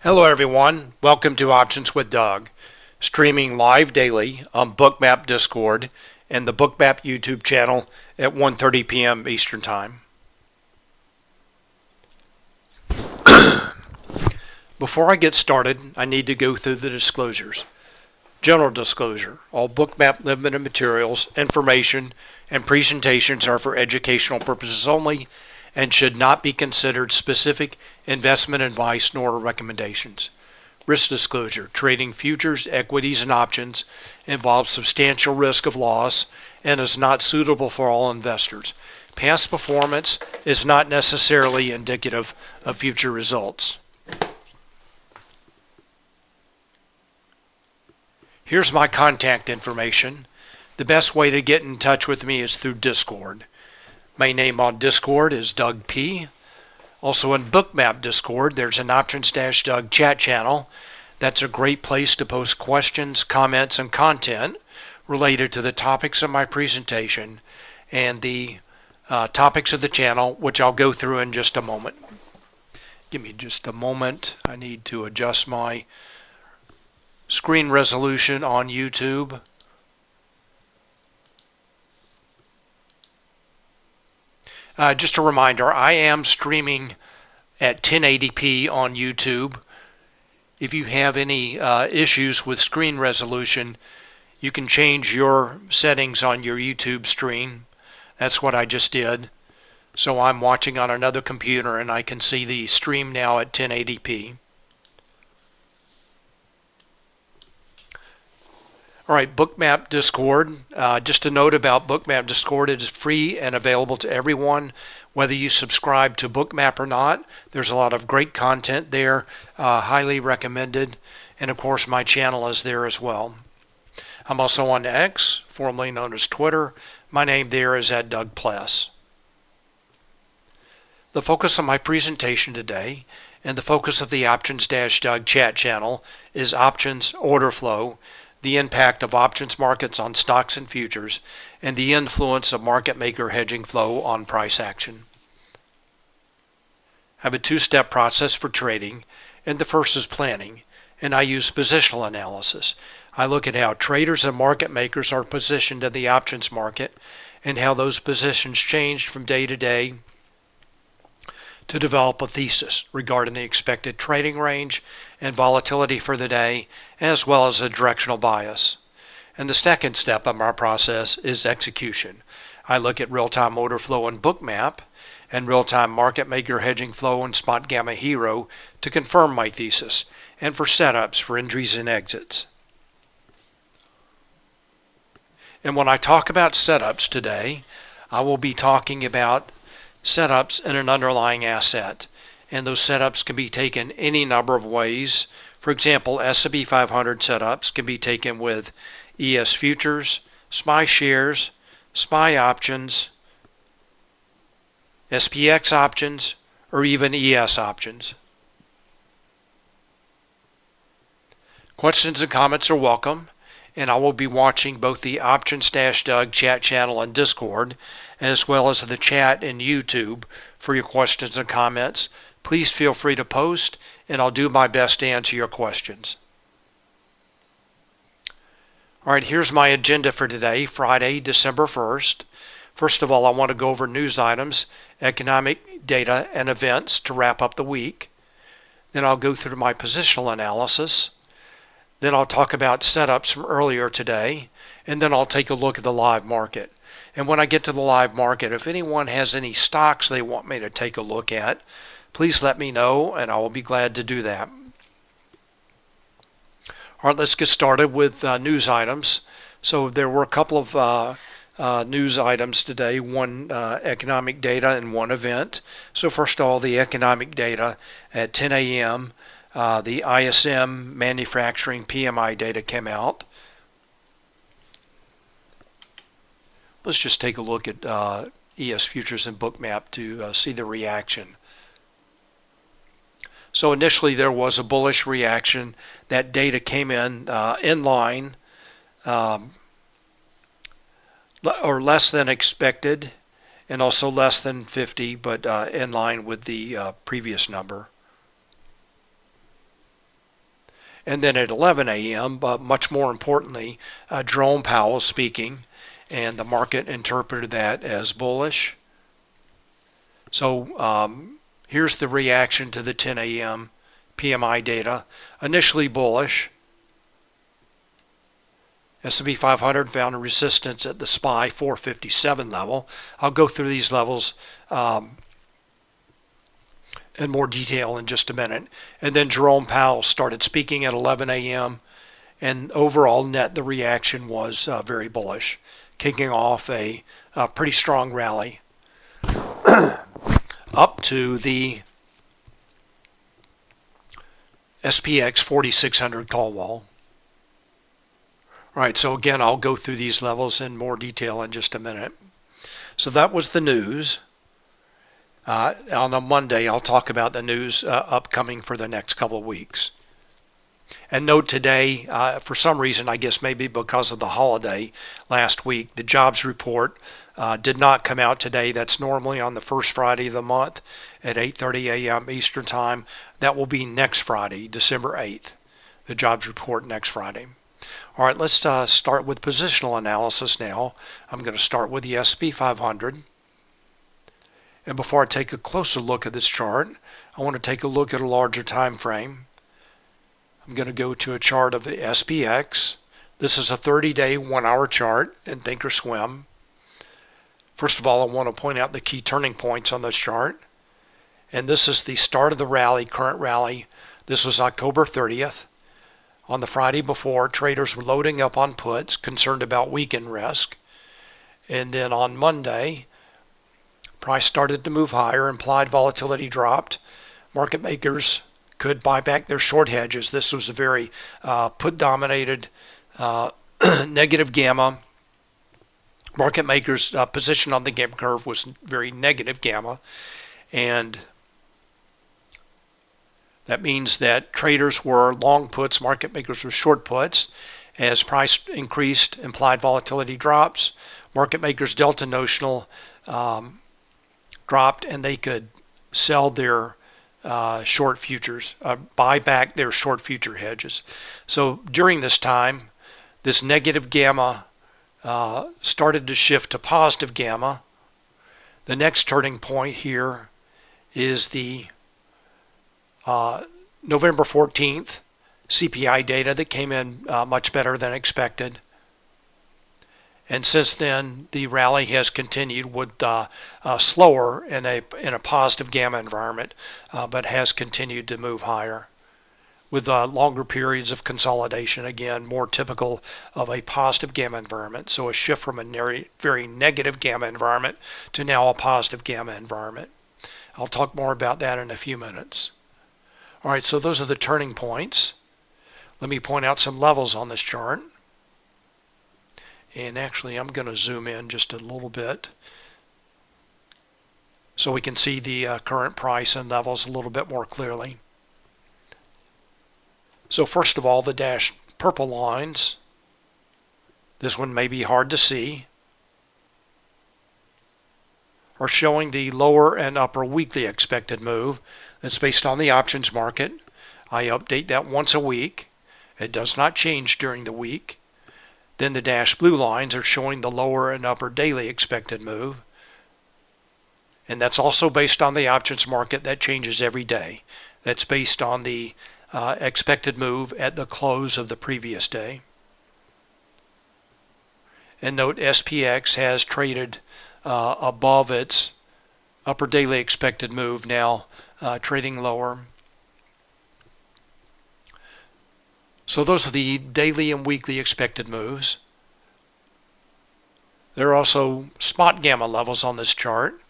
Hello everyone, welcome to Options with Doug, streaming live daily on Bookmap Discord and the Bookmap YouTube channel at 1:30 p.m. Eastern Time. Before I get started, I need to go through the disclosures. General disclosure: all Bookmap Ltd materials, information, and presentations are for educational purposes only and should not be considered specific investment advice nor recommendations. Risk disclosure: trading futures, equities, and options involves substantial risk of loss and is not suitable for all investors. Past performance is not necessarily indicative of future results. Here's my contact information. The best way to get in touch with me is through Discord. My name on Discord is Doug P. Also in Bookmap Discord, there's an Options-Doug chat channel. That's a great place to post questions, comments, and content related to the topics of my presentation and the topics of the channel, which I'll go through in just a moment. Give me just a moment. I need to adjust my screen resolution on YouTube. Just a reminder, I am streaming at 1080p on YouTube. If you have any issues with screen resolution, you can change your settings on your YouTube stream. That's what I just did. So I'm watching on another computer and I can see the stream now at 1080p. All right, Bookmap Discord. Just a note about Bookmap Discord: it is free and available to everyone, whether you subscribe to Bookmap or not. There's a lot of great content there, highly recommended, and of course my channel is there as well. I'm also on X, formerly known as Twitter. My name there is @DougPless. The focus of my presentation today, and the focus of the Options-Doug chat channel, is options order flow, the impact of options markets on stocks and futures, and the influence of market maker hedging flow on price action. I have a two-step process for trading, and the first is planning, and I use positional analysis. I look at how traders and market makers are positioned in the options market and how those positions change from day to day to develop a thesis regarding the expected trading range and volatility for the day, as well as a directional bias. And the second step of my process is execution. I look at real-time order flow in Bookmap and real-time market maker hedging flow in Spotgamma Hero to confirm my thesis and for setups for entries and exits. And when I talk about setups today, I will be talking about setups in an underlying asset, and those setups can be taken any number of ways. For example, S&P 500 setups can be taken with ES futures, SPY shares, SPY options, SPX options, or even ES options. Questions and comments are welcome, and I will be watching both the Options-Doug chat channel and Discord, as well as the chat in YouTube for your questions and comments. Please feel free to post, and I'll do my best to answer your questions. All right, here's my agenda for today, Friday, December 1st. First of all, I want to go over news items, economic data, and events to wrap up the week. Then I'll go through my positional analysis. Then I'll talk about setups from earlier today, and then I'll take a look at the live market. And when I get to the live market, if anyone has any stocks they want me to take a look at, please let me know, and I will be glad to do that. All right, let's get started with news items. So there were a couple of news items today, one economic data and one event. So first of all, the economic data at 10 a.m., the ISM manufacturing PMI data came out. Let's just take a look at ES futures and Bookmap to see the reaction. So initially there was a bullish reaction. That data came in line or less than expected, and also less than 50, but in line with the previous number. And then at 11 a.m., but much more importantly, Jerome Powell speaking, and the market interpreted that as bullish. So here's the reaction to the 10 a.m. PMI data. Initially bullish. S&P 500 found a resistance at the SPY 457 level. I'll go through these levels in more detail in just a minute. And then Jerome Powell started speaking at 11 a.m. and overall net the reaction was very bullish, kicking off a pretty strong rally up to the SPX 4600 call wall. All right, so again, I'll go through these levels in more detail in just a minute. So that was the news. On a Monday, I'll talk about the news upcoming for the next couple of weeks. And note today, for some reason, I guess maybe because of the holiday last week, the jobs report did not come out today. That's normally on the first Friday of the month at 8:30 a.m. Eastern Time. That will be next Friday, December 8th, the jobs report next Friday. All right, let's start with positional analysis now. I'm going to start with the S&P 500. And before I take a closer look at this chart, I want to take a look at a larger time frame. I'm going to go to a chart of the SPX. This is a 30-day, 1-hour chart in Thinkorswim. First of all, I want to point out the key turning points on this chart. And this is the start of the rally, current rally. This was October 30th. On the Friday before, traders were loading up on puts, concerned about weekend risk. And then on Monday, price started to move higher, implied volatility dropped. Market makers could buy back their short hedges. This was a very put-dominated negative gamma. Market makers' position on the gamma curve was very negative gamma. And that means that traders were long puts, market makers were short puts. As price increased, implied volatility drops. Market makers' delta notional dropped, and they could sell their short futures, buy back their short future hedges. So during this time, this negative gamma started to shift to positive gamma. The next turning point here is the November 14th CPI data that came in much better than expected. And since then, the rally has continued with slower in a positive gamma environment, but has continued to move higher with longer periods of consolidation, again, more typical of a positive gamma environment. So a shift from a very negative gamma environment to now a positive gamma environment. I'll talk more about that in a few minutes. All right, so those are the turning points. Let me point out some levels on this chart. And actually, I'm going to zoom in just a little bit so we can see the current price and levels a little bit more clearly. So first of all, the dashed purple lines. This one may be hard to see, are showing the lower and upper weekly expected move. That's based on the options market. I update that once a week. It does not change during the week. Then the dashed blue lines are showing the lower and upper daily expected move. And that's also based on the options market. That changes every day. That's based on the expected move at the close of the previous day. And note SPX has traded above its upper daily expected move, now trading lower. So those are the daily and weekly expected moves. There are also Spotgamma levels on this chart.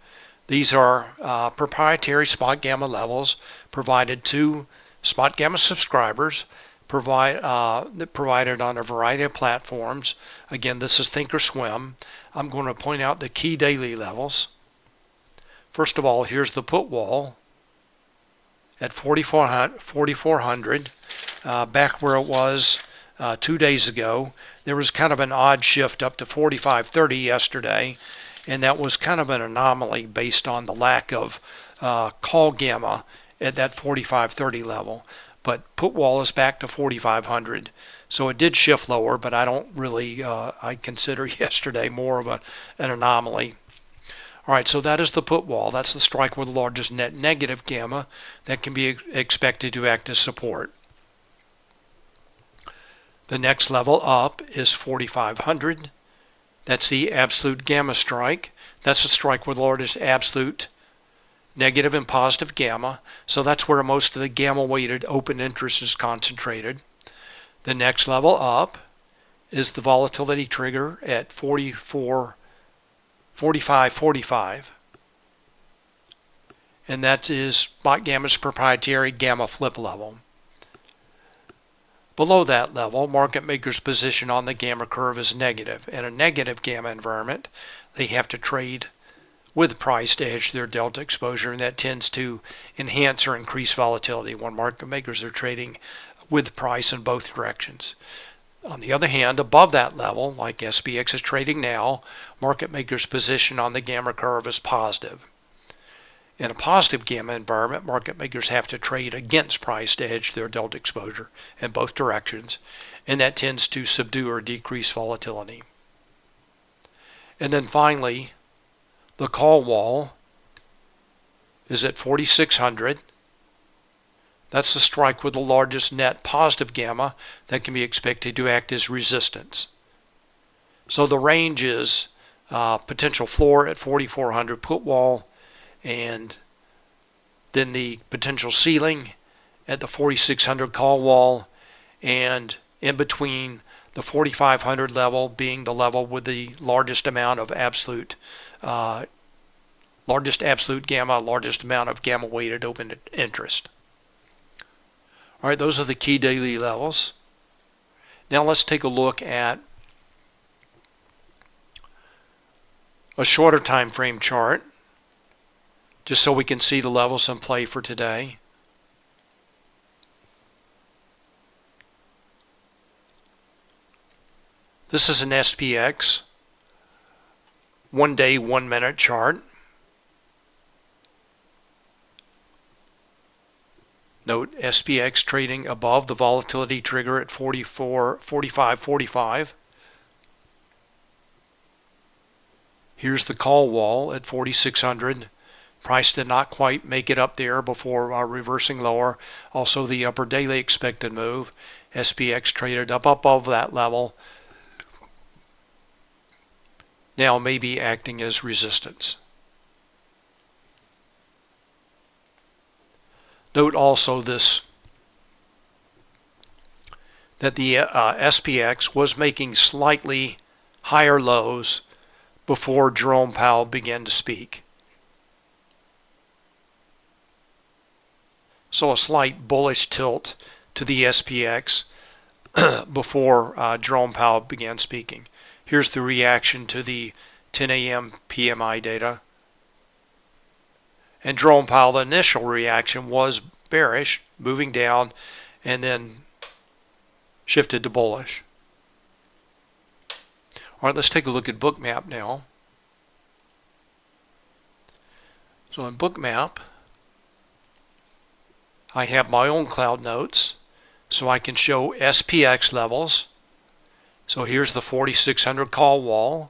These are proprietary Spotgamma levels provided to Spotgamma subscribers, provided on a variety of platforms. Again, this is Thinkorswim. I'm going to point out the key daily levels. First of all, here's the put wall at 4,400, back where it was 2 days ago. There was kind of an odd shift up to 4,530 yesterday, and that was kind of an anomaly based on the lack of call gamma at that 4,530 level. but put wall is back to 4,500. So it did shift lower, but I don't really, I consider yesterday more of an anomaly. All right, so that is the put wall. That's the strike with the largest net negative gamma that can be expected to act as support. The next level up is 4,500. That's the absolute gamma strike. That's the strike with the largest absolute negative and positive gamma. So that's where most of the gamma weighted open interest is concentrated. The next level up is the volatility trigger at 45.45. And that is Spotgamma's proprietary gamma flip level. Below that level, market makers' position on the gamma curve is negative. In a negative gamma environment, they have to trade with price to hedge their delta exposure, and that tends to enhance or increase volatility when market makers are trading with price in both directions. On the other hand, above that level, like SPX is trading now, market makers' position on the gamma curve is positive. In a positive gamma environment, market makers have to trade against price to hedge their delta exposure in both directions, and that tends to subdue or decrease volatility. And then finally, the call wall is at 4,600. That's the strike with the largest net positive gamma that can be expected to act as resistance. So the range is potential floor at 4,400 put wall, and then the potential ceiling at the 4,600 call wall, and in between the 4,500 level being the level with the largest amount of absolute gamma, largest amount of gamma weighted open interest. All right, those are the key daily levels. Now let's take a look at a shorter time frame chart, just so we can see the levels in play for today. This is an SPX 1 day, 1 minute chart. Note SPX trading above the volatility trigger at 45.45. Here's the call wall at 4,600. Price did not quite make it up there before reversing lower. Also the upper daily expected move. SPX traded up above that level. Now maybe acting as resistance. Note also this, that the SPX was making slightly higher lows before Jerome Powell began to speak. So a slight bullish tilt to the SPX before Jerome Powell began speaking. Here's the reaction to the 10 a.m. PMI data. And Jerome Powell, the initial reaction was bearish, moving down, and then shifted to bullish. All right, let's take a look at Bookmap now. So in Bookmap, I have my own cloud notes, so I can show SPX levels. So here's the 4,600 call wall.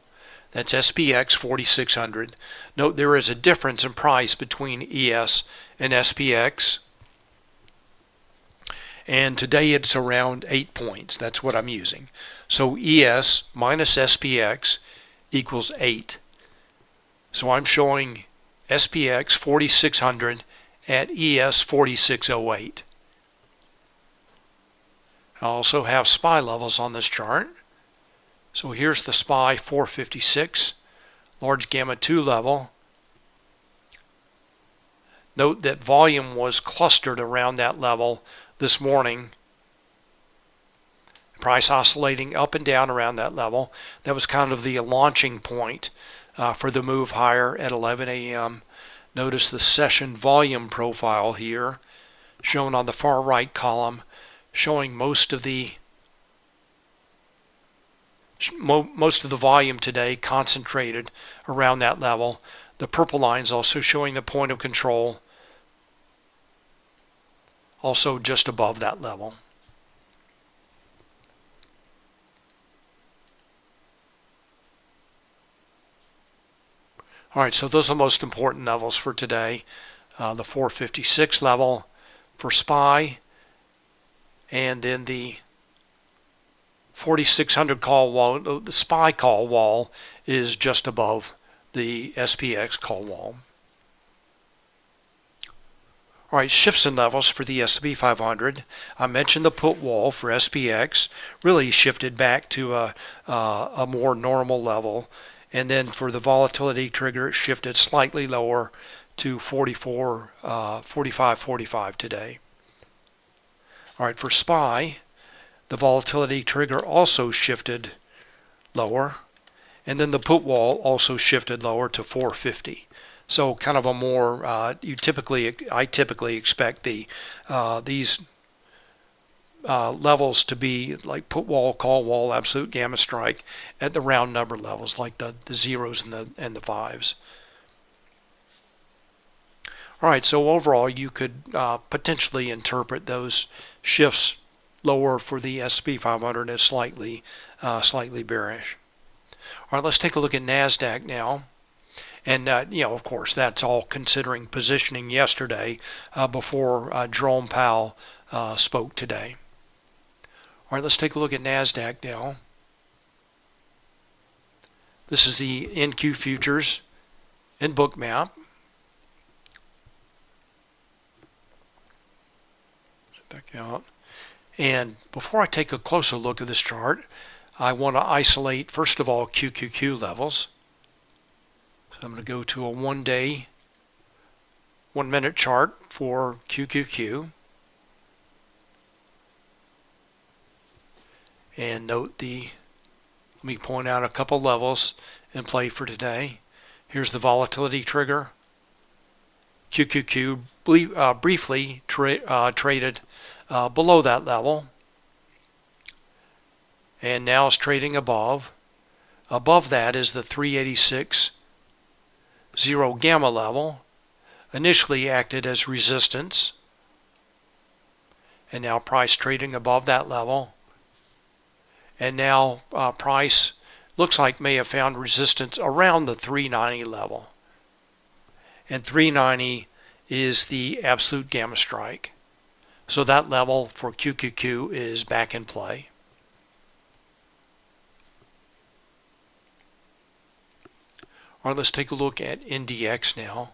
That's SPX 4,600. Note there is a difference in price between ES and SPX. And today it's around 8 points. That's what I'm using. So ES minus SPX equals 8. So I'm showing SPX 4,600 at ES 4608. I also have SPY levels on this chart. So here's the SPY 456, large gamma 2 level. Note that volume was clustered around that level this morning. Price oscillating up and down around that level. That was kind of the launching point for the move higher at 11 a.m. Notice the session volume profile here, shown on the far right column, showing most of the volume today concentrated around that level. The purple line is also showing the point of control also just above that level. All right, so those are the most important levels for today. The 456 level for SPY, and then the 4600 call wall. The SPY call wall is just above the SPX call wall. All right, shifts in levels for the S&P 500. I mentioned the put wall for SPX really shifted back to a more normal level. And then for the volatility trigger, it shifted slightly lower to 45.45 today. All right, for SPY, the volatility trigger also shifted lower. And then the put wall also shifted lower to 450. So kind of a more, I typically expect these levels to be like put wall, call wall, absolute gamma strike at the round number levels, like the zeros and the fives. All right, so overall you could potentially interpret those shifts lower for the S&P 500 as slightly bearish. All right, let's take a look at NASDAQ now. And, of course, that's all considering positioning yesterday before Jerome Powell spoke today. All right, let's take a look at NASDAQ now. This is the NQ futures in Bookmap. Back out. And before I take a closer look at this chart, I want to isolate, first of all, QQQ levels. So I'm going to go to a 1-day, 1-minute chart for QQQ. And note let me point out a couple levels in play for today. Here's the volatility trigger. QQQ briefly traded below that level. And now it's trading above. Above that is the 386 zero gamma level. Initially acted as resistance. And now price trading above that level. And now price looks like may have found resistance around the 390 level. And 390 is the absolute gamma strike. So that level for QQQ is back in play. All right, let's take a look at NDX now.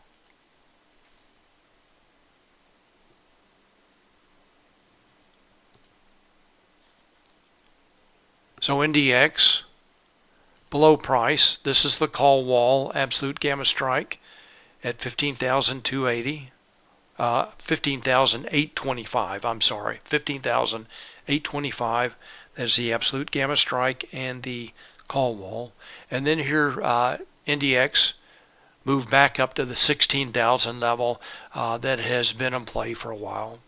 So NDX, below price, this is the call wall, absolute gamma strike at 15,280, 15,825, I'm sorry, 15,825. That's the absolute gamma strike and the call wall. And then here, NDX moved back up to the 16,000 level that has been in play for a while.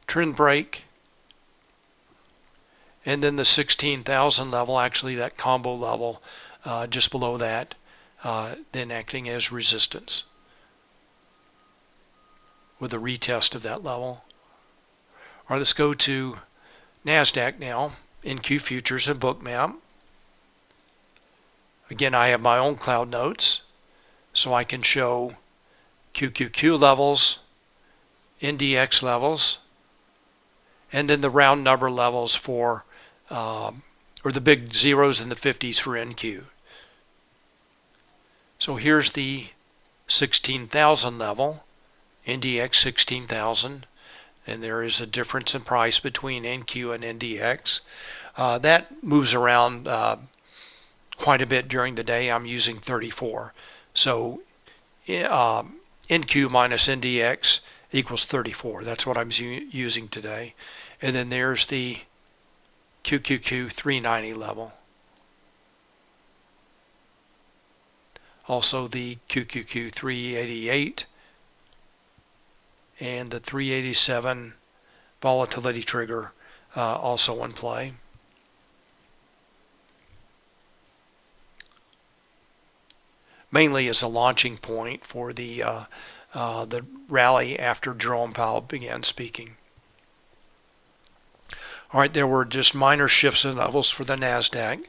Trend break, and then the 16,000 level, actually that combo level just below that, then acting as resistance with a retest of that level. All right, let's go to NASDAQ now, NQ futures and Bookmap. Again, I have my own cloud notes, so I can show QQQ levels, NDX levels, and then the round number levels for, or the big zeros and the 50s for NQ. So here's the 16,000 level, NDX 16,000, and there is a difference in price between NQ and NDX. That moves around quite a bit during the day. I'm using 34. So NQ minus NDX equals 34. That's what I'm using today. And then there's the QQQ 390 level. Also the QQQ 388 and the 387 volatility trigger also in play. mainly as a launching point for the rally after Jerome Powell began speaking. All right, there were just minor shifts in levels for the NASDAQ.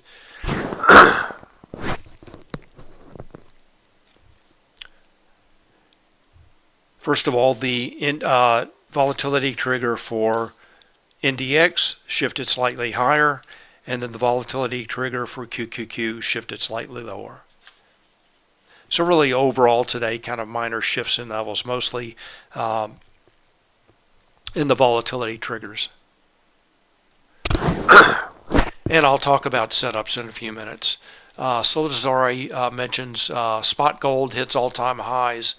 First of all, the volatility trigger for NDX shifted slightly higher, and then the volatility trigger for QQQ shifted slightly lower. So really overall today, kind of minor shifts in levels, mostly in the volatility triggers. And I'll talk about setups in a few minutes. Solidari mentions spot gold hits all-time highs.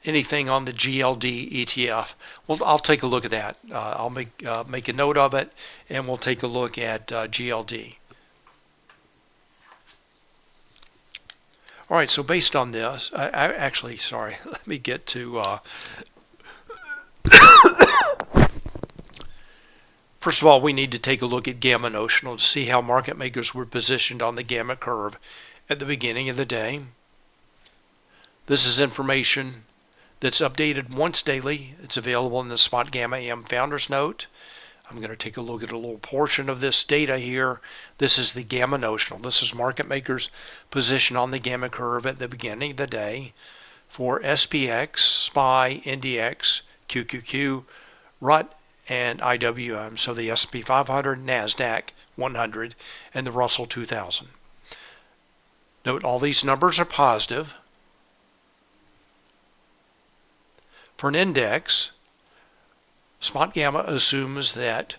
Anything on the GLD ETF. Well, I'll take a look at that. I'll make a note of it, and we'll take a look at GLD. All right, so based on this, actually, sorry, let me get to... First of all, we need to take a look at gamma notional to see how market makers were positioned on the gamma curve at the beginning of the day. This is information that's updated once daily. It's available in the Spotgamma AM Founders Note. I'm going to take a look at a little portion of this data here. This is the gamma notional. This is market makers' position on the gamma curve at the beginning of the day for SPX, SPY, NDX, QQQ, RUT, and IWM. So the S&P 500, NASDAQ 100, and the Russell 2000. Note all these numbers are positive. For an index, Spotgamma assumes that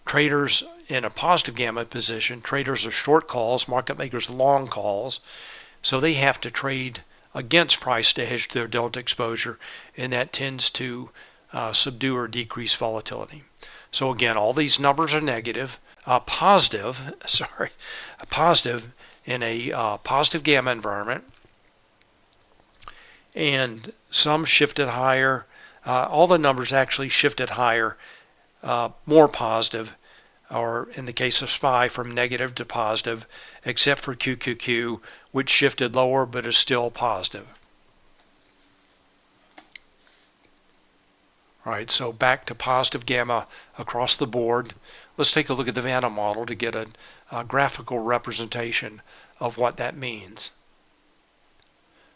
traders in a positive gamma position, traders are short calls, market makers long calls, so they have to trade against price to hedge their delta exposure, and that tends to subdue or decrease volatility. So again, all these numbers are negative, positive in a positive gamma environment, and some shifted higher. All the numbers actually shifted higher, more positive, or in the case of SPY from negative to positive, except for QQQ, which shifted lower but is still positive. All right, so back to positive gamma across the board. Let's take a look at the Vanna model to get a graphical representation of what that means.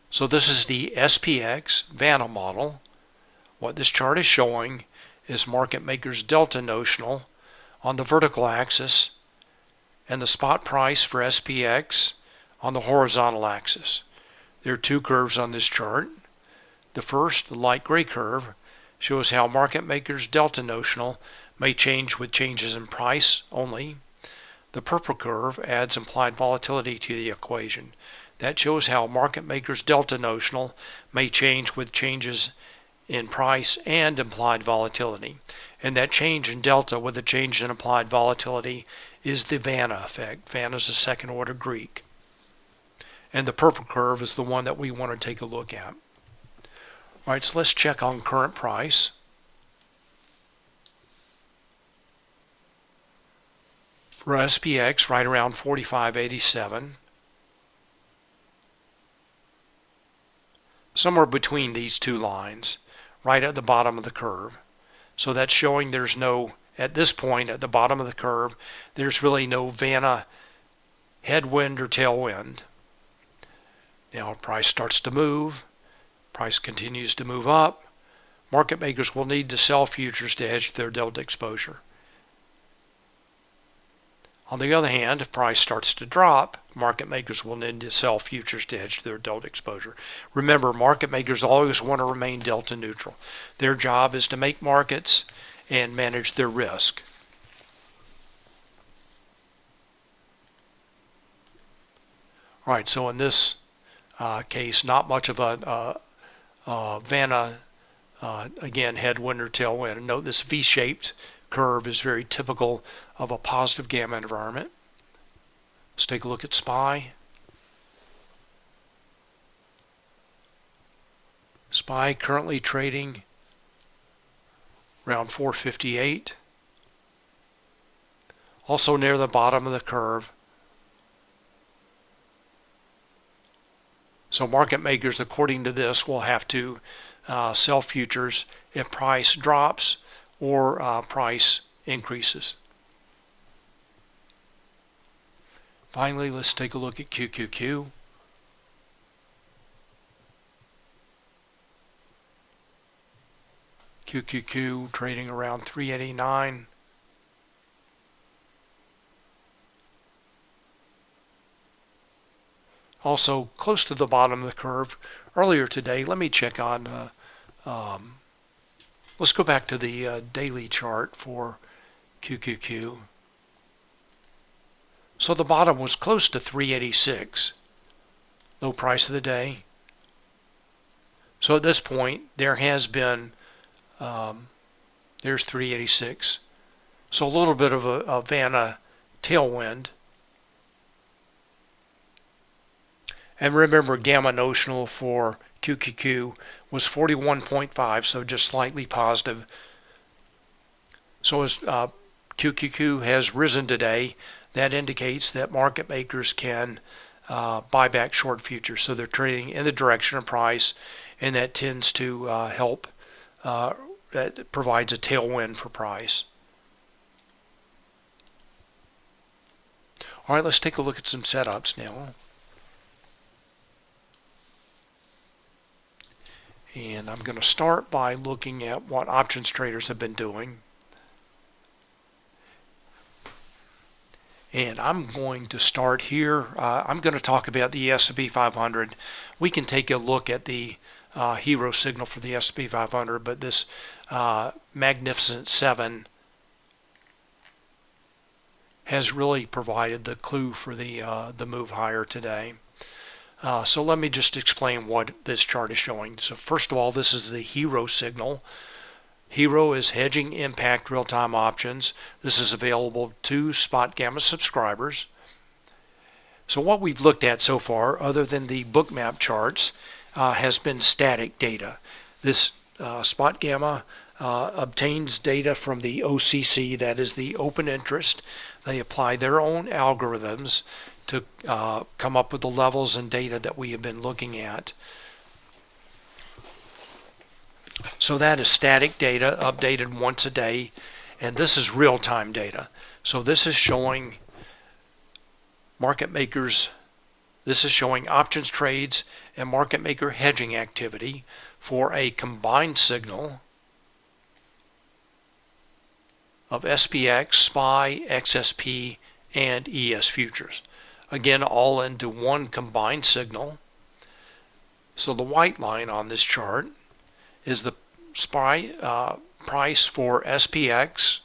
So this is the SPX Vanna model. What this chart is showing is market makers' delta notional on the vertical axis and the spot price for SPX on the horizontal axis. There are two curves on this chart. The first, the light gray curve, shows how market makers' delta notional may change with changes in price only. The purple curve adds implied volatility to the equation. That shows how market makers' delta notional may change with changes in price and implied volatility. And that change in delta with a change in implied volatility is the Vanna effect. Vanna is a second order Greek. And the purple curve is the one that we want to take a look at. All right, so let's check on current price. For SPX, right around 45.87. Somewhere between these two lines, right at the bottom of the curve. So that's showing there's no, at this point at the bottom of the curve, there's really no Vanna headwind or tailwind. Now price starts to move, price continues to move up. Market makers will need to sell futures to hedge their delta exposure. On the other hand, if price starts to drop, market makers will need to sell futures to hedge their delta exposure. Remember, market makers always want to remain delta neutral. Their job is to make markets and manage their risk. All right, so in this case, not much of a Vanna, again, headwind or tailwind. And note this V-shaped curve is very typical of a positive gamma environment. Let's take a look at SPY. SPY currently trading around 458. Also near the bottom of the curve. So market makers, according to this, will have to sell futures if price drops or price increases. Finally, let's take a look at QQQ. QQQ trading around 389. Also close to the bottom of the curve earlier today. Let me check on, let's go back to the daily chart for QQQ. So the bottom was close to 386, low price of the day. So at this point, there has been, there's 386. So a little bit of a Vanna tailwind. And remember, gamma notional for QQQ was 41.5, so just slightly positive. So as QQQ has risen today, that indicates that market makers can buy back short futures. So they're trading in the direction of price, and that tends to help, that provides a tailwind for price. All right, let's take a look at some setups now. And I'm going to start by looking at what options traders have been doing. And I'm going to start here. I'm going to talk about the S&P 500. We can take a look at the hero signal for the S&P 500, but this Magnificent 7 has really provided the clue for the move higher today. So let me just explain what this chart is showing. So first of all, this is the hero signal. Hero is hedging impact real-time options. This is available to Spotgamma subscribers. So what we've looked at so far, other than the bookmap charts, has been static data. This Spotgamma obtains data from the OCC, that is the open interest. They apply their own algorithms to come up with the levels and data that we have been looking at. So that is static data updated once a day, and this is real-time data. So this is showing market makers, this is showing options trades and market maker hedging activity for a combined signal of SPX, SPY, XSP, and ES futures. Again, all into one combined signal. So the white line on this chart is the SPY price for SPX,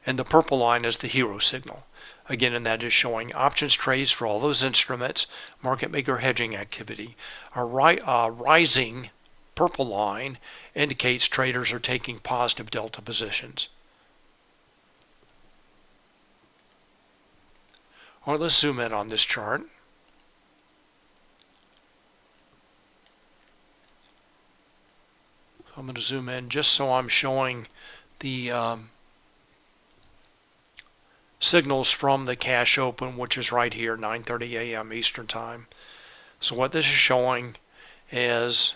and the purple line is the hero signal. Again, and that is showing options trades for all those instruments, market maker hedging activity. A rising purple line indicates traders are taking positive delta positions. All right, let's zoom in on this chart. I'm going to zoom in just so I'm showing the signals from the cash open, which is right here, 9:30 a.m. Eastern Time. So what this is showing is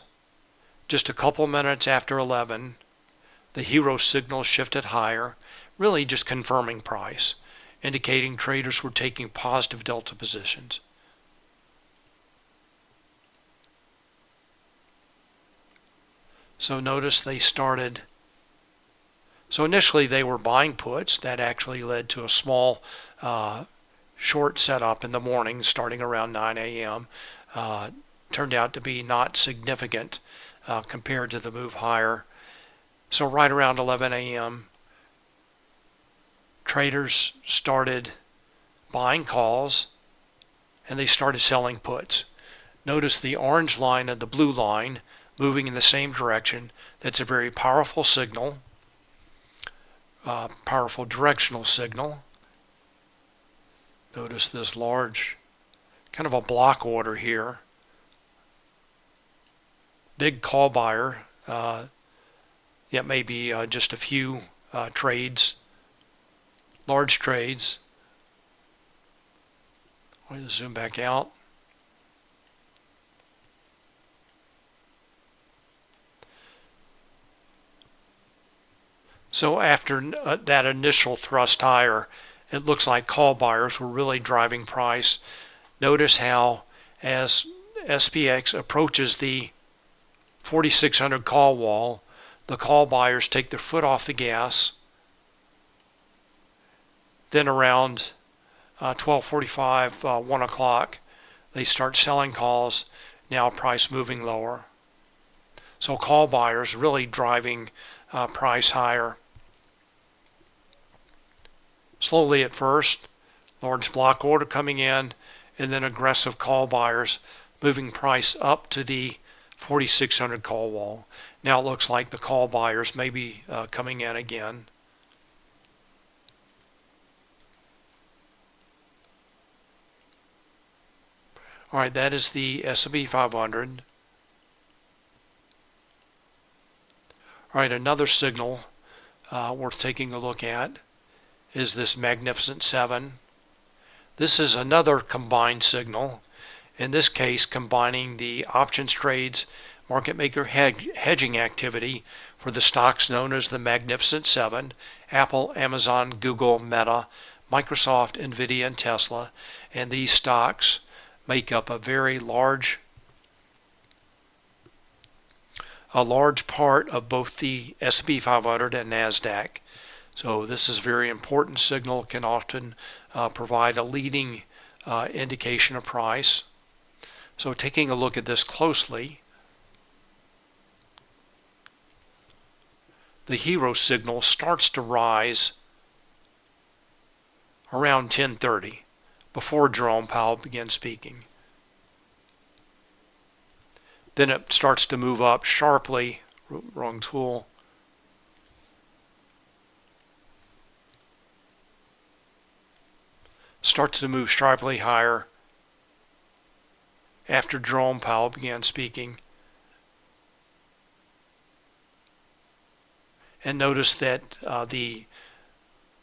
just a couple minutes after 11, the hero signal shifted higher, really just confirming price, indicating traders were taking positive delta positions. So notice they started, so initially they were buying puts. That actually led to a small short setup in the morning starting around 9 a.m. Turned out to be not significant compared to the move higher. So right around 11 a.m. traders started buying calls and they started selling puts. Notice the orange line and the blue line moving in the same direction. That's a very powerful signal, powerful directional signal. Notice this large, kind of a block order here. Big call buyer, yet maybe just a few trades, large trades. I'll zoom back out. So after that initial thrust higher, it looks like call buyers were really driving price. Notice how as SPX approaches the 4600 call wall, the call buyers take their foot off the gas. Then around 12:45, 1 o'clock, they start selling calls, now price moving lower. So call buyers really driving price higher. Slowly at first, large block order coming in, and then aggressive call buyers moving price up to the 4600 call wall. Now it looks like the call buyers may be coming in again. All right, that is the S&P 500. All right, another signal worth taking a look at is this Magnificent 7. This is another combined signal, in this case combining the options trades, market maker hedging activity for the stocks known as the Magnificent 7, Apple, Amazon, Google, Meta, Microsoft, Nvidia, and Tesla. And these stocks make up a very large part of both the S&P 500 and NASDAQ. So this is a very important signal, can often provide a leading indication of price. So taking a look at this closely, the hero signal starts to rise around 10:30 before Jerome Powell begins speaking. Then it starts to move up sharply, wrong tool, starts to move sharply higher after Jerome Powell began speaking. And notice that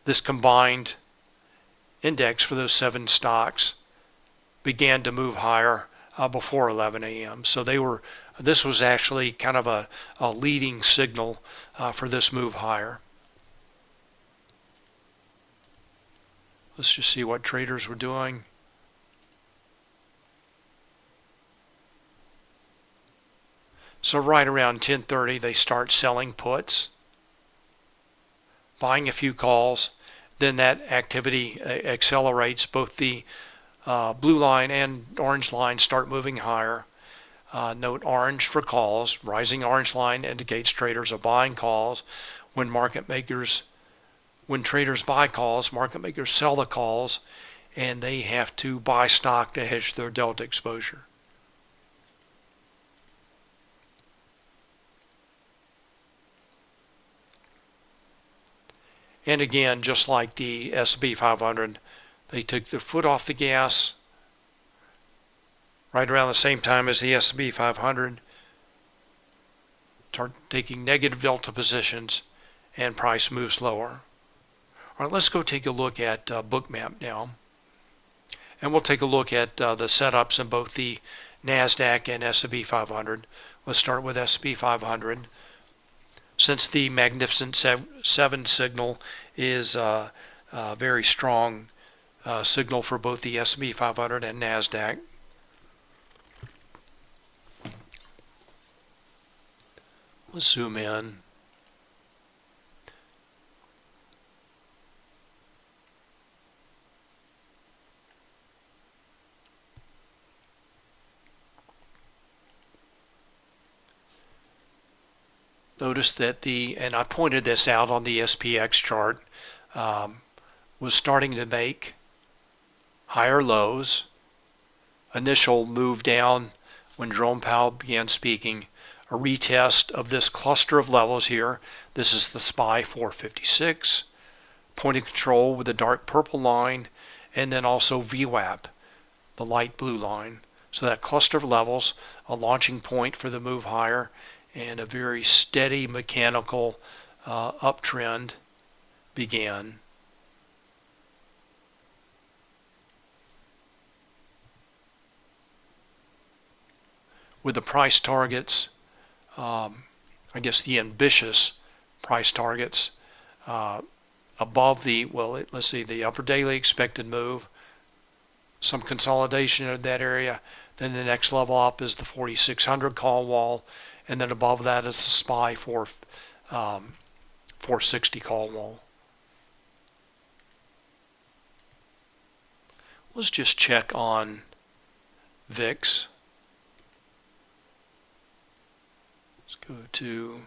this combined index for those 7 stocks began to move higher before 11 a.m. So this was actually kind of a leading signal for this move higher. Let's just see what traders were doing. So right around 10:30, they start selling puts, buying a few calls. Then that activity accelerates. Both the blue line and orange line start moving higher. Note orange for calls. Rising orange line indicates traders are buying calls. When traders buy calls, market makers sell the calls, and they have to buy stock to hedge their delta exposure. And again, just like the S&P 500, they took their foot off the gas right around the same time as the S&P 500, start taking negative delta positions, and price moves lower. All right, let's go take a look at Bookmap now. And we'll take a look at the setups in both the NASDAQ and S&P 500. Let's start with S&P 500. Since the Magnificent 7 signal is a very strong signal for both the S&P 500 and NASDAQ. Let's zoom in. Notice that and I pointed this out on the SPX chart, was starting to make higher lows. Initial move down when Jerome Powell began speaking. A retest of this cluster of levels here. This is the SPY 456. Point of control with the dark purple line, and then also VWAP, the light blue line. So that cluster of levels, a launching point for the move higher, and a very steady mechanical uptrend began. With the price targets, I guess the ambitious price targets above the, well, let's see, the upper daily expected move, some consolidation in that area. Then the next level up is the 4600 call wall, and then above that is the SPY 460 call wall. Let's just check on VIX. Let's go to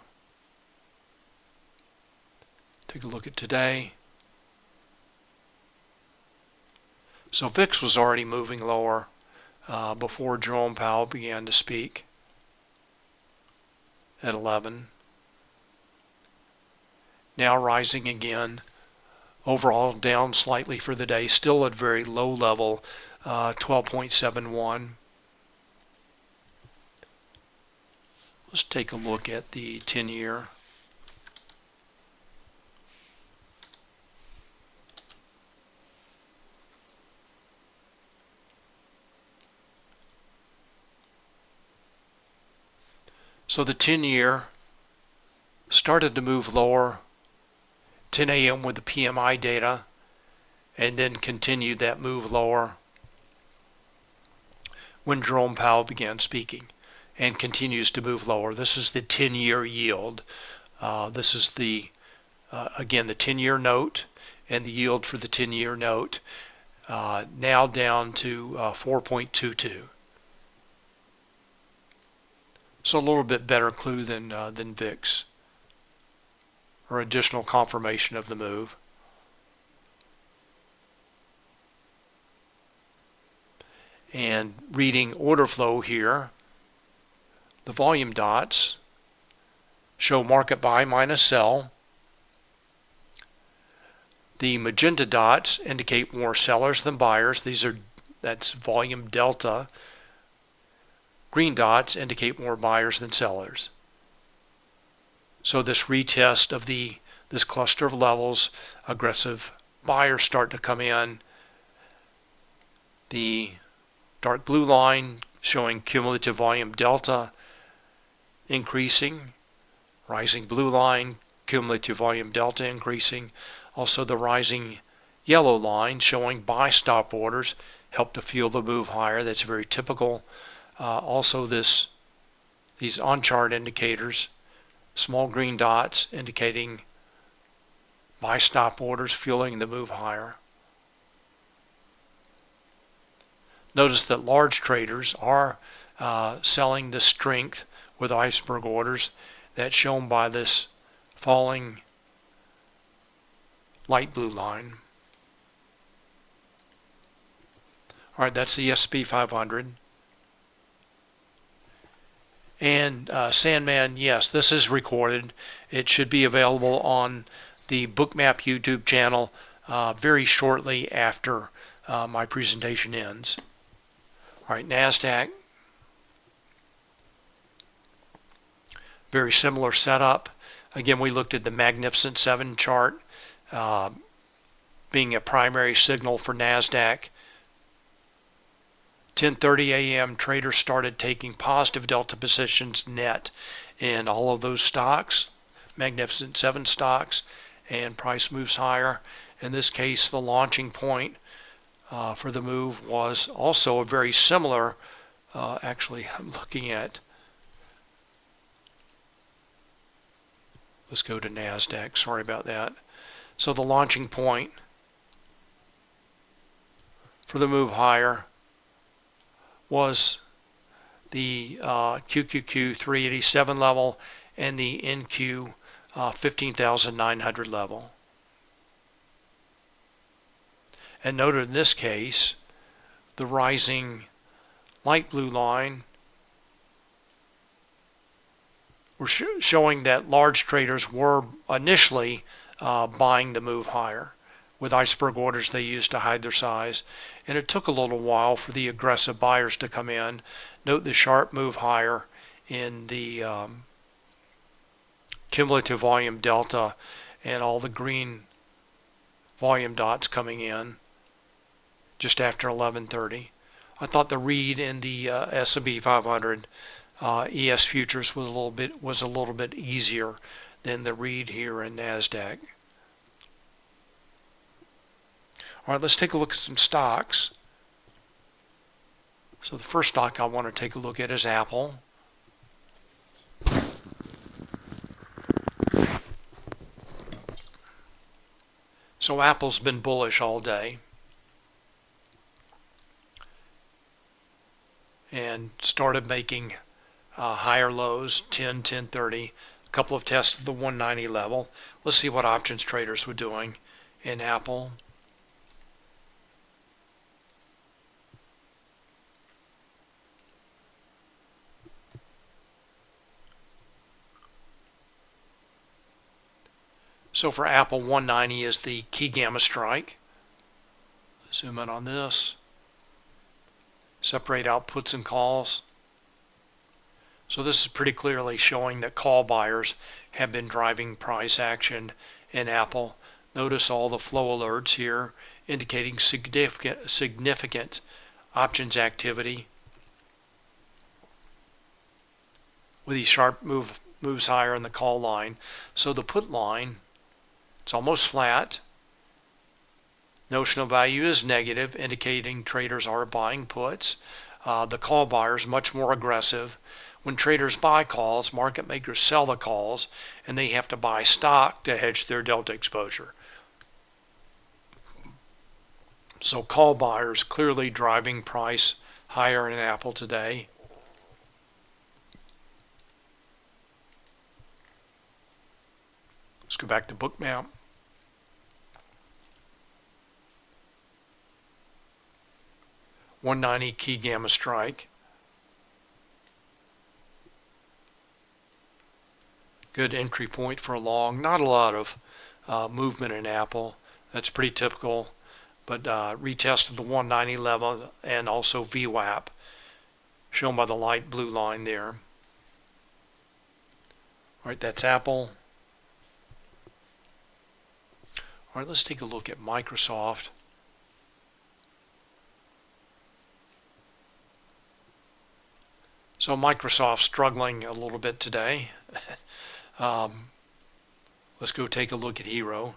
take a look at today. So VIX was already moving lower before Jerome Powell began to speak at 11. Now rising again. Overall down slightly for the day, still at very low level, 12.71. Let's take a look at the 10-year. So the 10-year started to move lower 10 a.m. with the PMI data, and then continued that move lower when Jerome Powell began speaking, and continues to move lower. This is the 10-year yield. This is the again, the 10-year note and the yield for the 10-year note, now down to 4.22. So a little bit better clue than VIX, or additional confirmation of the move. And reading order flow here, the volume dots show market buy minus sell. The magenta dots indicate more sellers than buyers. That's volume delta. Green dots indicate more buyers than sellers. So this retest of this cluster of levels, aggressive buyers start to come in. The dark blue line showing cumulative volume delta increasing. Rising blue line, cumulative volume delta increasing. Also the rising yellow line showing buy stop orders help to fuel the move higher. That's very typical. Also these on-chart indicators, small green dots indicating buy stop orders fueling the move higher. Notice that large traders are selling the strength with iceberg orders. That's shown by this falling light blue line. All right, that's the S&P 500. And Sandman, yes, this is recorded. It should be available on the Bookmap YouTube channel very shortly after my presentation ends. All right, NASDAQ. Very similar setup. Again, we looked at the Magnificent 7 chart being a primary signal for NASDAQ. 10:30 a.m. traders started taking positive delta positions net in all of those stocks, Magnificent 7 stocks, and price moves higher. In this case, the launching point for the move was also a very similar, actually I'm looking at, let's go to NASDAQ, sorry about that. So the launching point for the move higher was the QQQ 387 level and the NQ 15,900 level. And note in this case, the rising light blue line were showing that large traders were initially buying the move higher. With iceberg orders they used to hide their size, and it took a little while for the aggressive buyers to come in. Note the sharp move higher in the cumulative volume delta and all the green volume dots coming in just after 11:30. I thought the read in the S&P 500 ES futures was a little bit easier than the read here in NASDAQ. All right, let's take a look at some stocks. So the first stock I want to take a look at is Apple. So Apple's been bullish all day and started making higher lows, 10, 1030, a couple of tests of the 190 level. Let's see what options traders were doing in Apple. So for Apple, 190 is the key gamma strike. Zoom in on this. Separate out puts and calls. So this is pretty clearly showing that call buyers have been driving price action in Apple. Notice all the flow alerts here indicating significant options activity with these sharp moves higher in the call line. So the put line, it's almost flat. Notional value is negative, indicating traders are buying puts. The call buyers much more aggressive. When traders buy calls, market makers sell the calls, and they have to buy stock to hedge their delta exposure. So call buyers clearly driving price higher in Apple today. Let's go back to Bookmap. $190 key gamma strike. Good entry point for a long. Not a lot of movement in Apple. That's pretty typical. But retested the 190 level and also VWAP, shown by the light blue line there. All right, that's Apple. All right, let's take a look at Microsoft. So Microsoft's struggling a little bit today. Let's go take a look at Hero,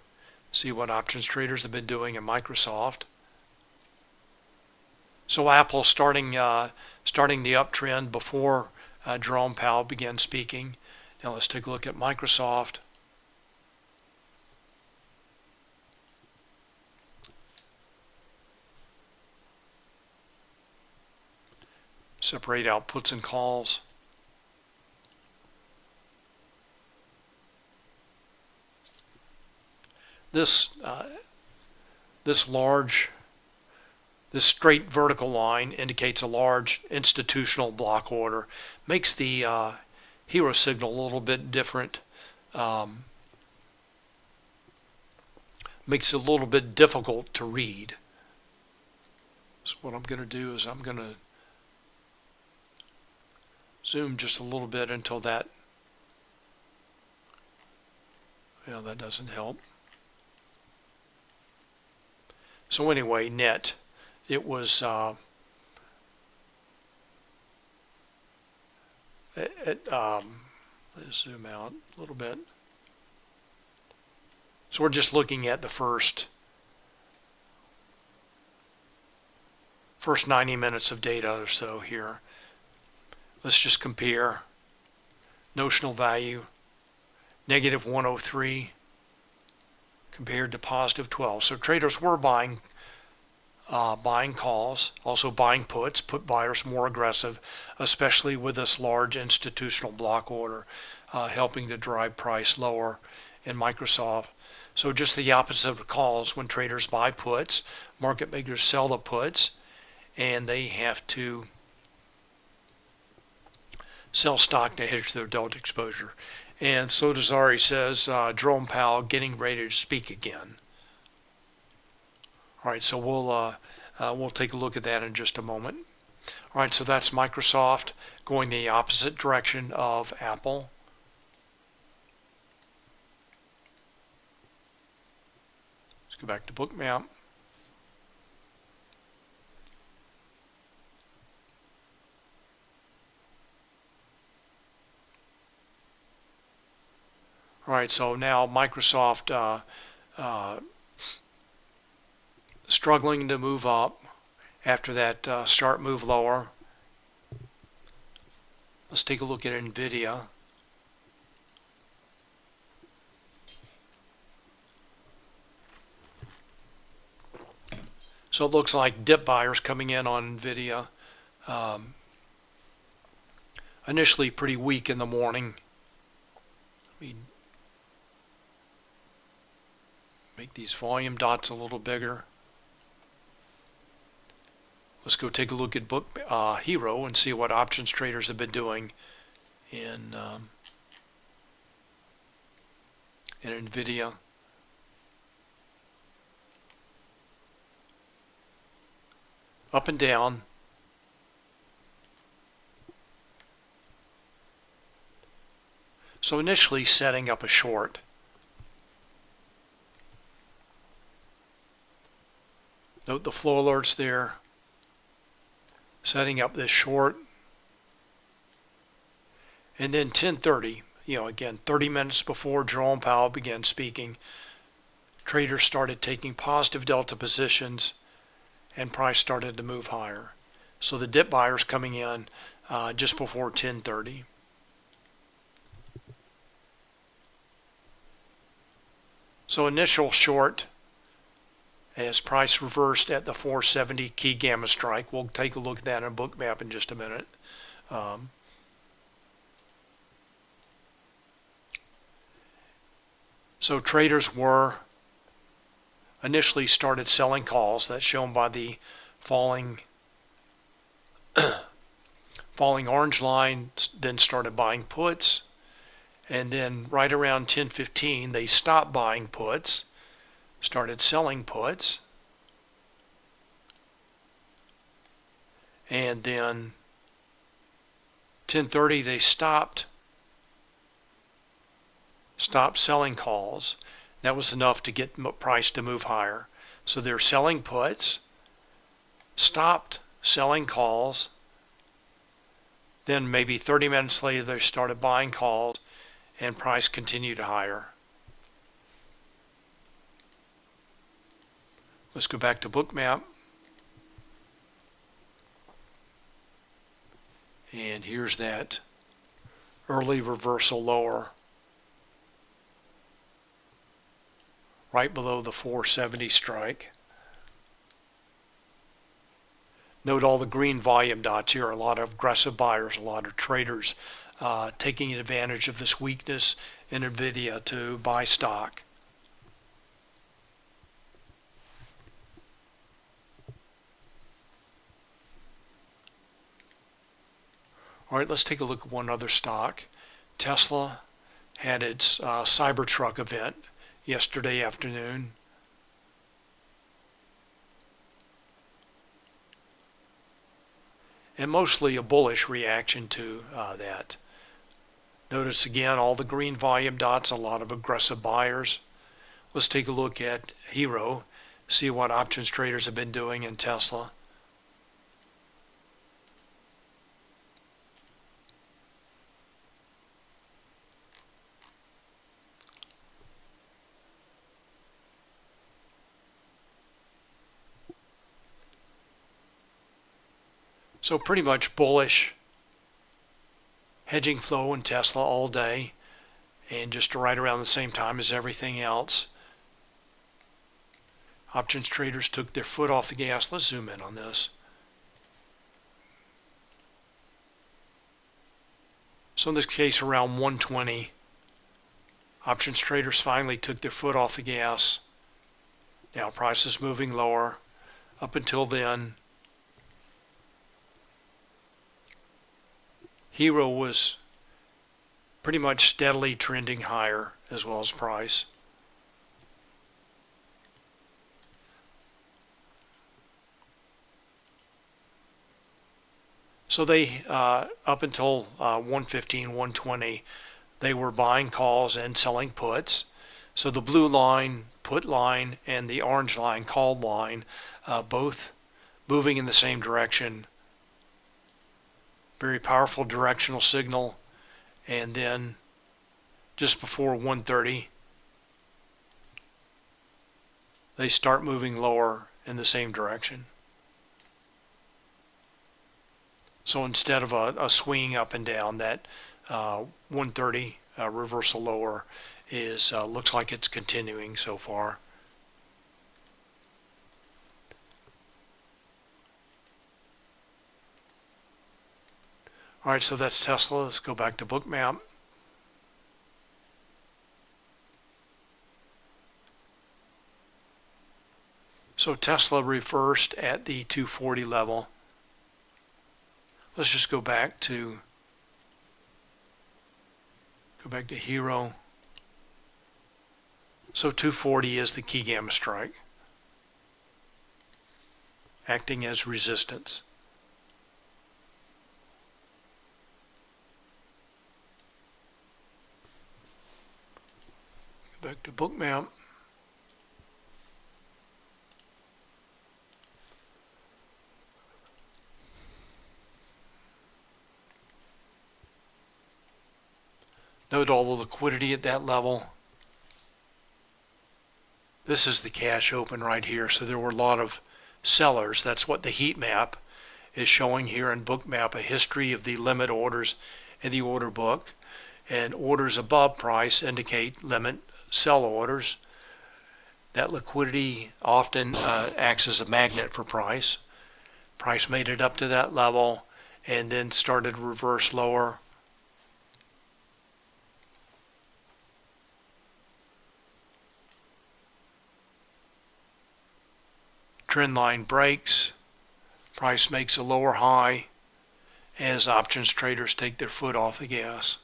see what options traders have been doing in Microsoft. So Apple starting the uptrend before Jerome Powell began speaking. Now let's take a look at Microsoft. Separate out puts and calls. This straight vertical line indicates a large institutional block order. Makes the Hero signal a little bit different. Makes it a little bit difficult to read. So what I'm going to do is I'm going to zoom just a little bit until that, well, that doesn't help. So anyway, net, it was let's zoom out a little bit. So we're just looking at the first 90 minutes of data or so here. Let's just compare notional value, negative 103 compared to positive 12. So traders were buying calls, also buying puts. Put buyers more aggressive, especially with this large institutional block order, helping to drive price lower in Microsoft. So just the opposite of calls. When traders buy puts, market makers sell the puts, and they have to sell stock to hedge their delta exposure. And so Dazari says, Jerome Powell getting ready to speak again. All right, so we'll take a look at that in just a moment. All right, so that's Microsoft going the opposite direction of Apple. Let's go back to Bookmap. All right, so now Microsoft struggling to move up after that start move lower. Let's take a look at NVIDIA. So it looks like dip buyers coming in on NVIDIA. Initially pretty weak in the morning. Let me make these volume dots a little bigger. Let's go take a look at Hero and see what options traders have been doing in NVIDIA. Up and down. So initially setting up a short. Note the flow alerts there. Setting up this short. And then 10:30, again 30 minutes before Jerome Powell began speaking, traders started taking positive delta positions and price started to move higher. So the dip buyers coming in just before 10:30. So initial short as price reversed at the 470 key gamma strike. We'll take a look at that in Bookmap in just a minute. So traders were initially started selling calls. That's shown by the falling orange line, then started buying puts, and then right around 10:15 they stopped buying puts, started selling puts, and then 10:30 they stopped selling calls. That was enough to get price to move higher. So they're selling puts, stopped selling calls, then maybe 30 minutes later they started buying calls and price continued higher. Let's go back to Bookmap. And here's that early reversal lower right below the 470 strike. Note all the green volume dots here. A lot of aggressive buyers, a lot of traders taking advantage of this weakness in NVIDIA to buy stock. All right, let's take a look at one other stock. Tesla had its Cybertruck event yesterday afternoon. And mostly a bullish reaction to that. Notice again all the green volume dots, a lot of aggressive buyers. Let's take a look at Hero, see what options traders have been doing in Tesla. So pretty much bullish hedging flow in Tesla all day and just right around the same time as everything else. Options traders took their foot off the gas. Let's zoom in on this. So in this case around 120, options traders finally took their foot off the gas. Now price is moving lower. Up until then, Hero was pretty much steadily trending higher as well as price. So they, up until 115, 120, they were buying calls and selling puts. So the blue line, put line, and the orange line, call line, both moving in the same direction. Very powerful directional signal. And then just before 1:30, they start moving lower in the same direction. So instead of a swing up and down, that 130 reversal lower is looks like it's continuing so far. All right, so that's Tesla. Let's go back to Bookmap. So Tesla reversed at the 240 level. Let's just go back to Hero. So 240 is the key gamma strike, acting as resistance. Go back to Bookmap. Note all the liquidity at that level. This is the cash open right here, so there were a lot of sellers. That's what the heat map is showing here in Bookmap, a history of the limit orders in the order book. And orders above price indicate limit sell orders. That liquidity often acts as a magnet for price. Price made it up to that level and then started to reverse lower. Trend line breaks, price makes a lower high as options traders take their foot off the gas.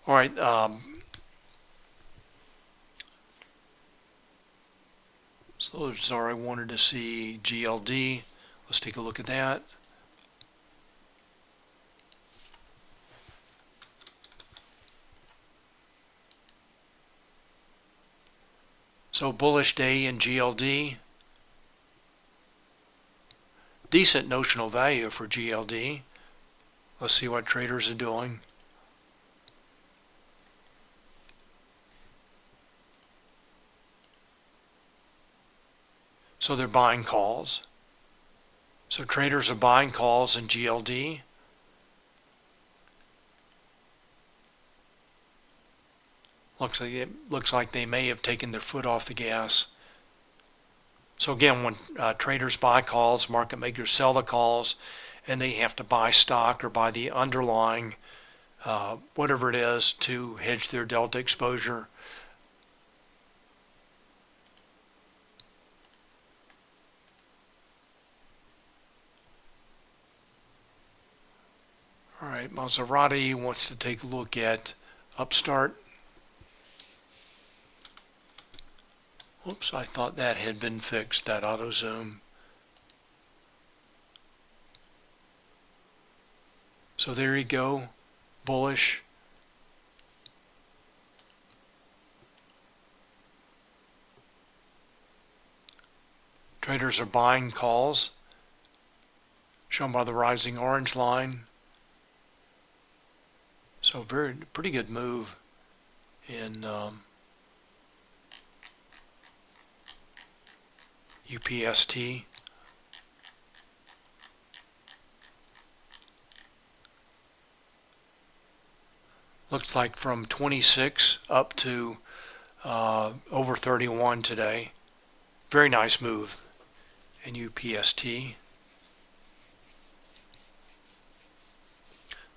All right, so sorry, I wanted to see GLD. Let's take a look at that. So bullish day in GLD. Decent notional value for GLD. Let's see what traders are doing. So they're buying calls. So traders are buying calls in GLD. Looks like they may have taken their foot off the gas. So again, when traders buy calls, market makers sell the calls, and they have to buy stock or buy the underlying whatever it is to hedge their delta exposure. All right, Maserati wants to take a look at Upstart. Oops, I thought that had been fixed, that auto zoom. So there you go, bullish. Traders are buying calls, shown by the rising orange line. So pretty good move in UPST. Looks like from 26 up to over 31 today. Very nice move in UPST.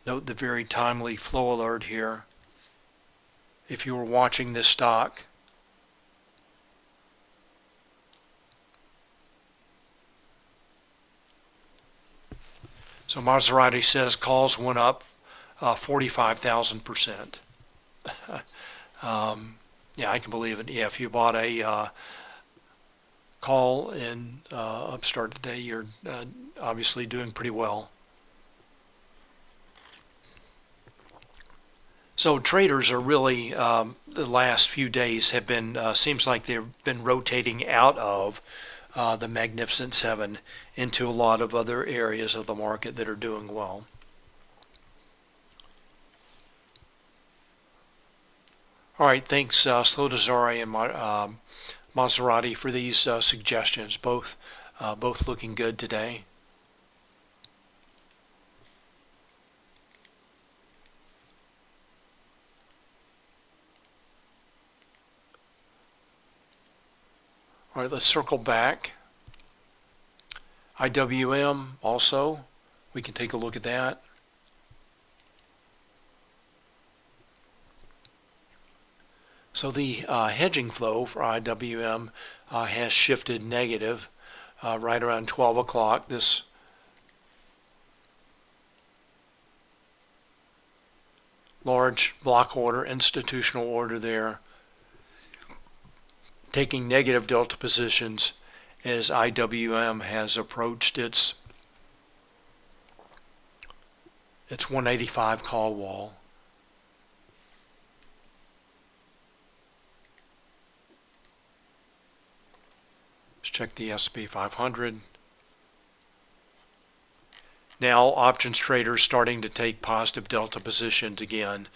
Note the very timely flow alert here. If you were watching this stock, so Maserati says calls went up 45,000%. Yeah, I can believe it. Yeah, if you bought a call in Upstart today, you're obviously doing pretty well. So traders are really, the last few days have been, seems like they've been rotating out of the Magnificent Seven into a lot of other areas of the market that are doing well. All right, thanks Slodazari and Maserati for these suggestions. Both looking good today. All right, let's circle back. IWM also, we can take a look at that. So the hedging flow for IWM has shifted negative right around 12 o'clock. This large block order, institutional order there, taking negative delta positions as IWM has approached its 185 call wall. Let's check the S&P 500. Now options traders starting to take positive delta positions again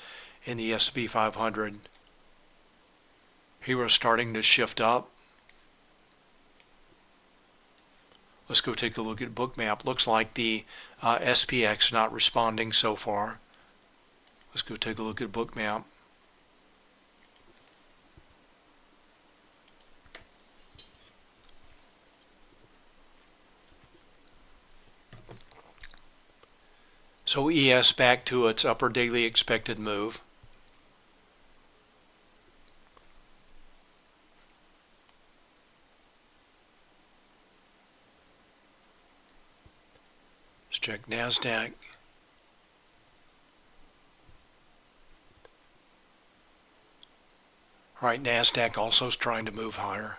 in the S&P 500. Hero's starting to shift up. Let's go take a look at Bookmap. Looks like the SPX not responding so far. Let's go take a look at Bookmap. So ES back to its upper daily expected move. Let's check NASDAQ. All right, NASDAQ also is trying to move higher.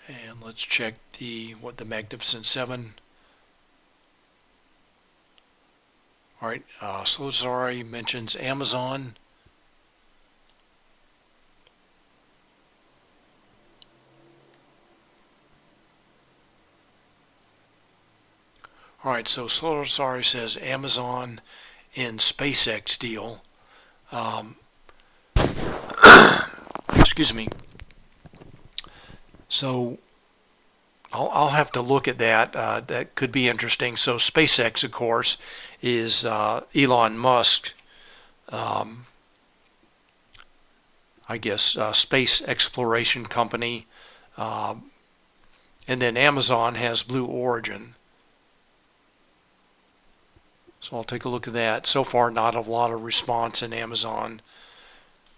And let's check the Magnificent Seven. All right, Slozari mentions Amazon. All right, so Slozari says Amazon and SpaceX deal. Excuse me. So I'll have to look at that. That could be interesting. So SpaceX, of course, is Elon Musk, I guess, space exploration company. And then Amazon has Blue Origin. So I'll take a look at that. So far, not a lot of response in Amazon.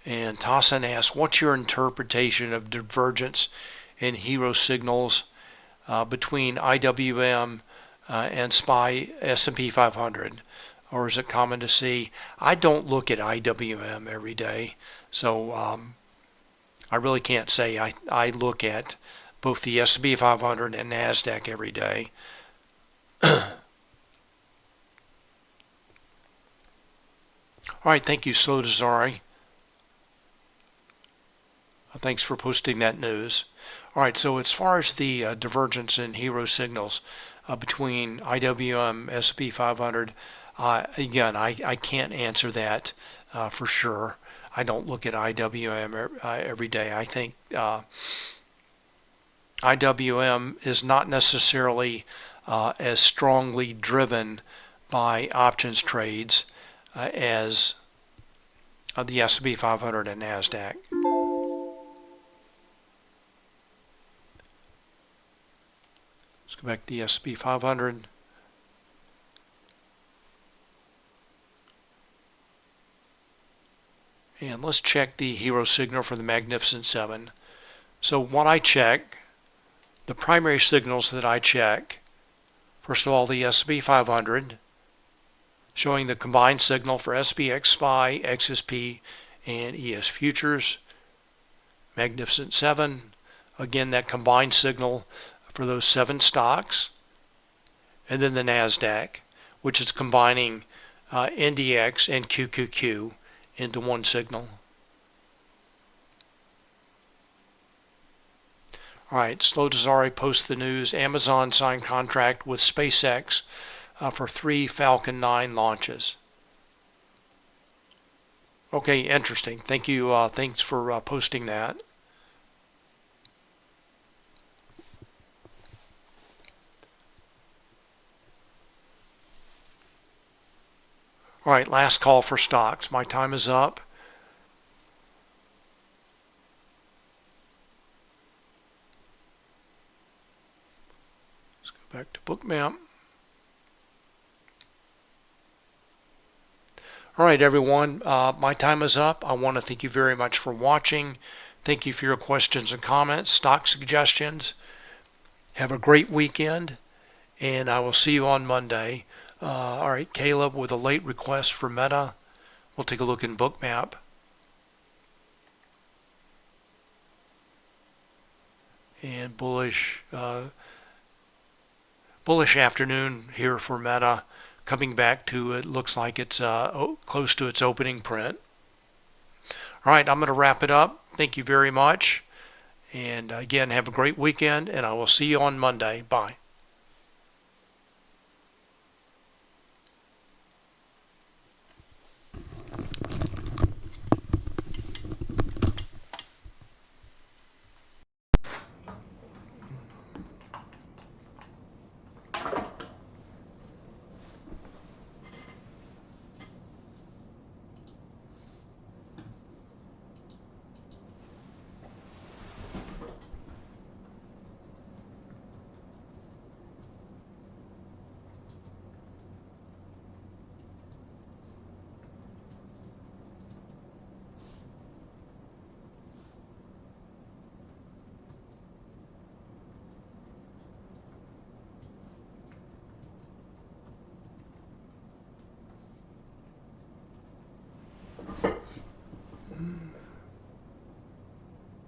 And Tassan asks, what's your interpretation of divergence in hero signals between IWM and SPY S&P 500? Or is it common to see? I don't look at IWM every day, so I really can't say I look at both the S&P 500 and NASDAQ every day. All right, thank you, Slodazari. Thanks for posting that news. All right, so as far as the divergence in hero signals between IWM, S&P 500, again, I can't answer that for sure. I don't look at IWM every day. I think IWM is not necessarily as strongly driven by options trades as the S&P 500 and NASDAQ. Let's go back to the S&P 500. And let's check the hero signal for the Magnificent Seven. So what I check, the primary signals that I check, first of all, the S&P 500, showing the combined signal for SPX, SPY, XSP, and ES Futures. Magnificent Seven, again, that combined signal for those 7 stocks. And then the NASDAQ, which is combining NDX and QQQ into one signal. All right, Slodazari posts the news. Amazon signed contract with SpaceX for 3 Falcon 9 launches. Okay, interesting. Thank you. Thanks for posting that. All right, last call for stocks. My time is up. Let's go back to Bookmap. All right, everyone, my time is up. I want to thank you very much for watching. Thank you for your questions and comments, stock suggestions. Have a great weekend, and I will see you on Monday. All right, Caleb with a late request for Meta. We'll take a look in Bookmap. And bullish afternoon here for Meta, coming back to, it looks like it's close to its opening print. All right, I'm going to wrap it up. Thank you very much. And again, have a great weekend, and I will see you on Monday. Bye.